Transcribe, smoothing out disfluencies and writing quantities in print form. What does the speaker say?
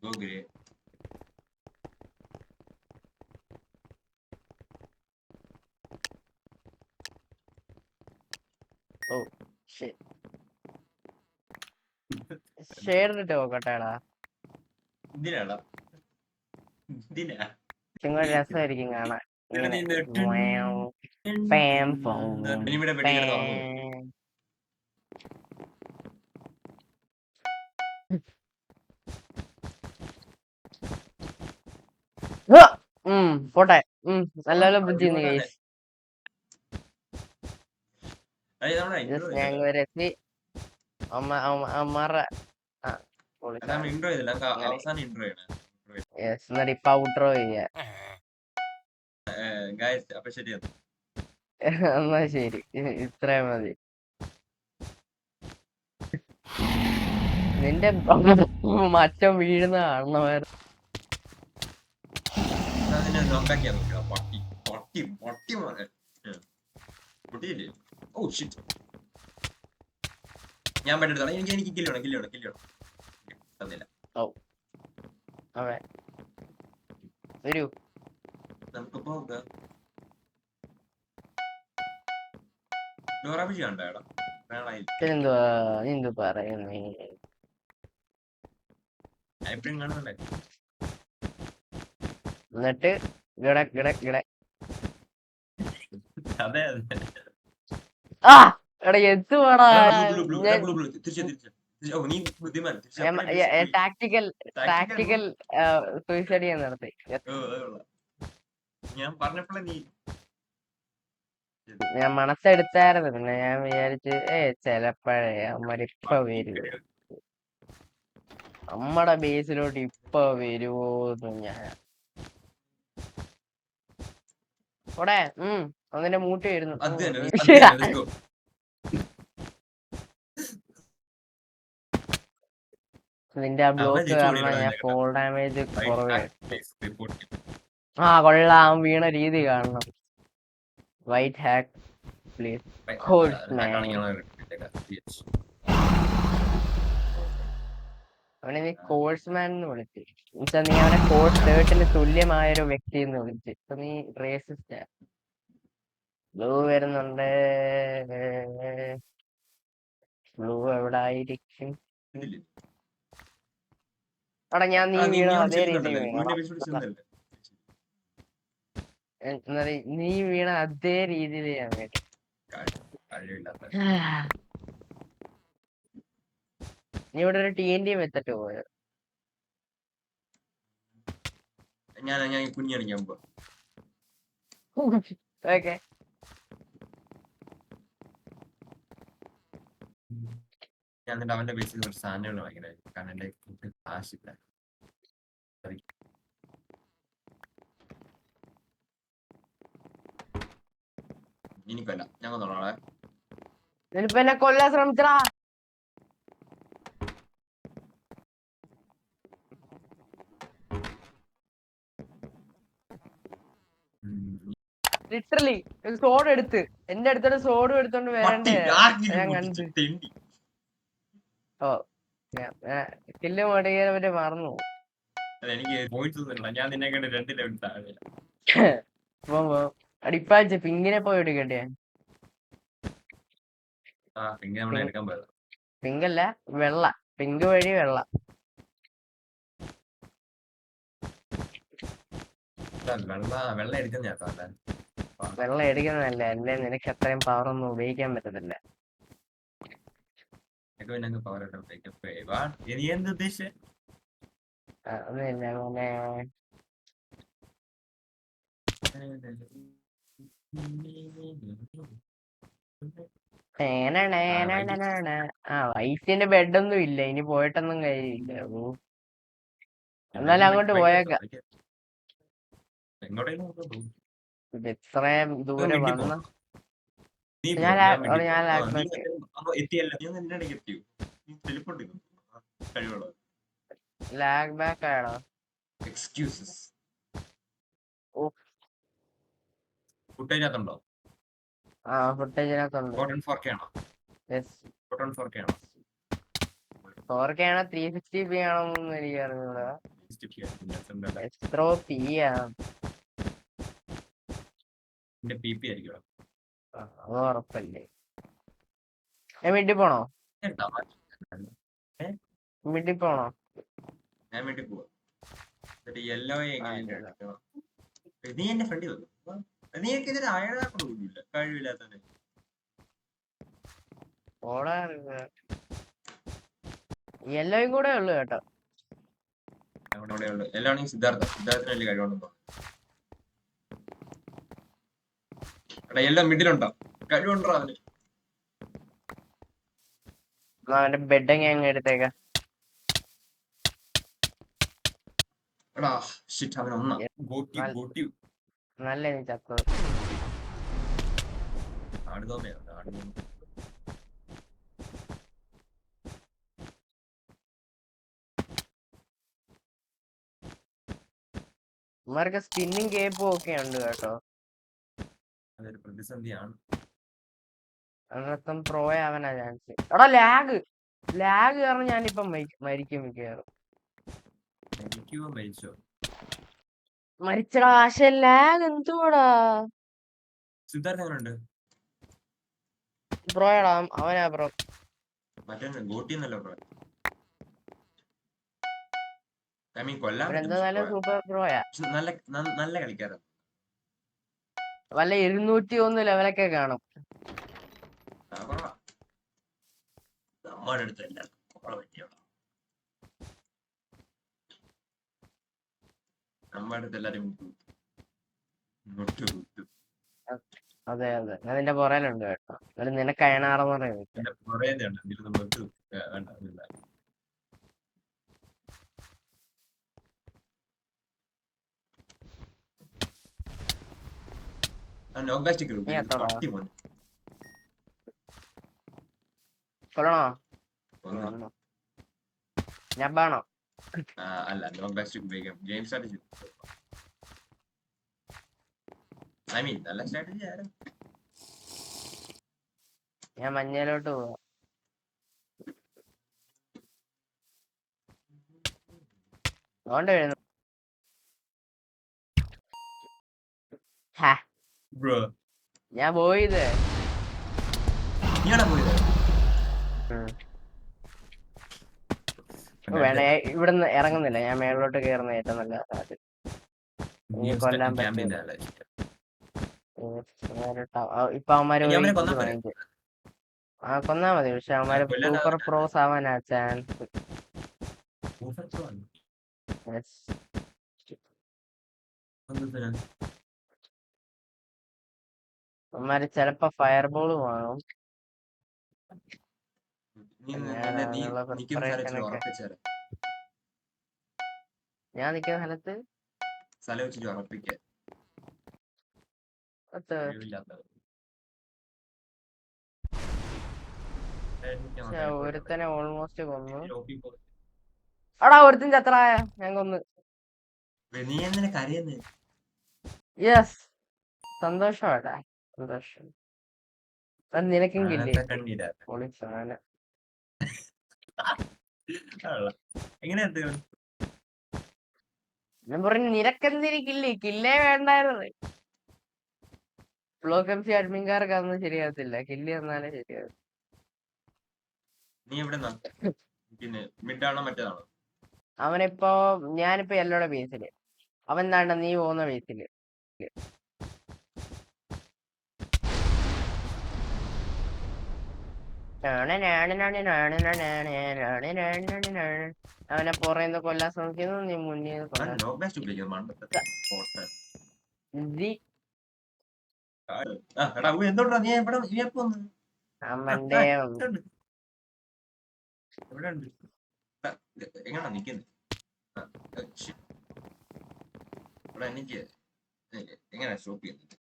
Go grey. ഓ share ഇട്ട് നോക്കട്ടെടാ. എന്തിനാടാ? എന്തിനാ? ചുമ്മാ രസമായിരിക്കും കാണാൻ. എടാ ഇങ്ങനെ നീ ഇത് പാം ഫോം ഇവിടെ പെട്ടി കിടന്ന് ഉറങ്ങുന്നു. പോട്ടെ. നല്ലപോലെ ബുദ്ധി ഗൈസ്. ഞങ്ങരെത്തി അമ്മമാരുടെ ഇൻട്രോ ചെയ്തില്ല, അവസാനം ഇൻട്രോ ചെയ്യണേ. ഇപ്പൊ ഔട്ട്രോ ചെയ്യാ. അപ്പൊ ശരിയാണ്. എന്നാ ശരി, ഇത്രയും മതി. നിന്റെ മറ്റം വീഴുന്ന കാണണമായിരുന്നു. ഞാൻ പറ്റെടുത്തോളാം. എനിക്ക് കില്ല് തന്നില്ല. ഓ അതെ വരൂ. നമുക്കിപ്പോ ഡോറാബിജി കണ്ടോടാ? എന്തുവാ എന്തു പറയുന്നേ? എന്നിട്ട് അതെ ആ എടാ എത്തുവാടാ. ടാക്ടിക്കൽ സൂയിസൈഡ് ചെയ്യാൻ നടത്തി. ഞാൻ പറഞ്ഞപ്പോഴേ നീ ഞാൻ മനസ്സെടുത്തായിരുന്നു. പിന്നെ ഞാൻ വിചാരിച്ച് ചെലപ്പോഴേ അമ്മരിപ്പ വരൂ, നമ്മടെ ബേസിലോട്ട് ഇപ്പൊ വരുവോന്ന് ഞാൻ അവിടെ അതിന്റെ മൂട്ടി വരുന്നു. നിന്റെ ആ ബ്ലോക്ക് കാരണം ഞാൻ ഫോൾ ഡാമേജ് കുറവേ. കൊള്ളാം, വീണ രീതി കാണണം. White hack please. അവനെ നീ കോഴ്സ്മാൻ എന്ന് വിളിച്ചു. എന്നുവെച്ചാ നീ അവനെ കോഴ്സ് തേർട്ടിന് തുല്യമായ ഒരു വ്യക്തി എന്ന് വിളിച്ചു. ഇപ്പൊ നീ റേസിസ്റ്റ്. ബ്ലൂ വരുന്നുണ്ട്. ബ്ലൂ എവിടെ ആയിരിക്കും? എടാ ഞാൻ നീ വീണ അതേ രീതി വീണ. നീ വീണ അതേ രീതിയിൽ ഞാൻ വീണു. നീ ഇവിടെ ഒരു TNT വെച്ചിട്ട് പോയോ? ഞാൻ കുഞ്ഞിയണിക്കാൻ പോ. ഓക്കെ. ഞാൻ അവന്റെ ബേസിൽ കുറച്ച് സാധനങ്ങൾ വാങ്ങിയത്, കാരണം എന്റെ കാശില്ല. എനിക്കല്ല, ഞാൻ കൊന്നോളാം. നിനക്ക് എന്നെ കൊല്ലാൻ ശ്രമിച്ചടാ. ലിറ്ററലി സോഡ് എടുത്ത് എന്റെ അടുത്തോട്ട് സോഡും എടുത്തോണ്ട് വരണ്ടേ ഞാൻ കണ്ടു. ഓ കില്ല് മടിക്കാൻ പറ്റി മറന്നു. ഞാൻ നിന്നെ കണ്ട് 2 ലെവൽ താഴെ. അടിപ്പാച്ച പിങ്കിനെ പോയി എടുക്കട്ടെ. പിങ്കല്ല, വെള്ള. പിങ്ക് വഴി വെള്ള. വെള്ളം എടുക്കുന്നതല്ല, അല്ലേ നിനക്ക് അത്രയും പവർ ഒന്നും ഉപയോഗിക്കാൻ പറ്റത്തില്ല. ഒന്നുമില്ല മോനെ. വൈഫിന്റെ ബെഡൊന്നും ഇല്ല, ഇനി പോയിട്ടൊന്നും കാര്യമില്ല. എന്നാലും അങ്ങോട്ട് പോയേക്കാം. ഇത്രയും ദൂരെ വന്ന ലാഗ് ബാക്ക് ആണോ? ഫുട്ടേജിനകത്തുണ്ടോ? ഫുട്ടേജിനകത്തുണ്ട്. 4K ആണോ 360p ആണോന്നൊന്നും എനിക്ക് അറിഞ്ഞൂടാ. എത്രോ പി ആണ്. PP ആയിരിക്കും. അത് ഉറപ്പല്ലേ. വീട്ടിൽ പോണോ? വീട്ടിൽ പോണോ? ഞാൻ വീട്ടിൽ പോവാ. യെല്ലോ നീ എന്റെ ഫ്രണ്ട് വന്നു. നീയൊക്കെ ഇതിന് അയഴാക്കൊന്നുമില്ല, കഴിവില്ലാത്തവന്. യെല്ലോയും കൂടെ ഉള്ളു കേട്ടോ. എല്ലാം ആണെങ്കിൽ സിദ്ധാർത്ഥത്തിന് വലിയ കഴിവുണ്ടോ? എടാ എല്ലാം മിഡിലുണ്ടോ? കഴിവുണ്ടോ അവന്? അവന്റെ ബെഡ് ഞാൻ എടുത്തേക്കാം. എടാ ഷിറ്റ്, അവൻ ഒന്നാ. ഗോട്ടി നല്ല നീ ചത്തത്. ഇവർക്ക് സ്പിന്നിങ് കേപ്പും ഒക്കെ ഉണ്ട് കേട്ടോ. അതൊരു പ്രതിസന്ധിയാണ്. അന്നത്തും പ്രോ ആവാനാ ചാൻസ്. എടാ ലാഗ് കാരണം ഞാനിപ്പം മരിക്കും മിക്കവാറും. മരിച്ചടാ. പക്ഷെ ലാഗ് എന്തുവാടാ. സിദ്ധാർത്ഥ എങ്ങനെയുണ്ട്? ബ്രോയടാ അവനാ ബ്രോ. മറ്റേ ഗോട്ടിന്നല്ലോ ബ്രോ. കൊല്ലാൻ സൂപ്പർ ബ്രോയാ. നല്ല കളിക്കാരൻ. വല്ല 201 ലെവലൊക്കെ കാണും. നമ്മുടെ അടുത്ത് എല്ലാരും അതെ അതിന്റെ പുറയിലുണ്ട് കേട്ടോ. നിനക്ക് അയണാറെന്ന് പറയുന്നത്. കൊള്ളണോ? ഞാണോ? അല്ല, ഉപയോഗിക്കാം. Game strategy. നല്ല സ്ട്രാറ്റജി ആയിരുന്നു. ഞാൻ മഞ്ഞയിലോട്ട് പോവാ. അതുകൊണ്ട് എഴുതുന്നു. ഞാൻ പോയത് വേണേ ഇവിടുന്ന് ഇറങ്ങുന്നില്ല. ഞാൻ മേളിലോട്ട് കയറുന്ന ഏറ്റവും നല്ല സാധ്യത. കൊല്ലാൻ പറ്റും. ഇപ്പൊ അവന്മാര് കൊന്നാ മതി. പക്ഷെ അവന്മാര് സൂപ്പർ പ്രോസ് ആവാനാ ചാൻസ്. അവന്മാര് ചെലപ്പോ ഫയർബോൾ വാങ്ങും. ഞാൻ നിക്കുന്ന സ്ഥലത്ത് ഒരുത്തനെ ഓൾമോസ്റ്റ് കൊന്നു. അടാ ഒരുത്തൻ ചത്രായ. ഞാൻ കൊന്നു. യെസ്, സന്തോഷമാട്ടാ, സന്തോഷം. നിനക്കും കില്ലേ? ഞാൻ പറഞ്ഞു നിനക്കെന്തിരിക്കില്ലേ? കില്ലേ വേണ്ടായിരുന്നു. ബ്ലോക്ക് എംസി അഡ്മിൻകാർക്ക് അതൊന്നും ശരിയാകത്തില്ല. കില്ല് തന്നാലേ ശരിയാകും. അവനിപ്പോ ഞാനിപ്പോ എല്ലോടെ ബേസില്, അവൻ താണ്ട നീ പോകുന്ന ബേസില്. അവനെ പുറയുന്ന കൊല്ലാൻ ശ്രമിക്കുന്നു, നീ മുന്നിൽ എങ്ങനെയാ നിക്കുന്നത്? എനിക്ക് എങ്ങനെയാ സ്റ്റോപ്പ് ചെയ്യുന്നത്?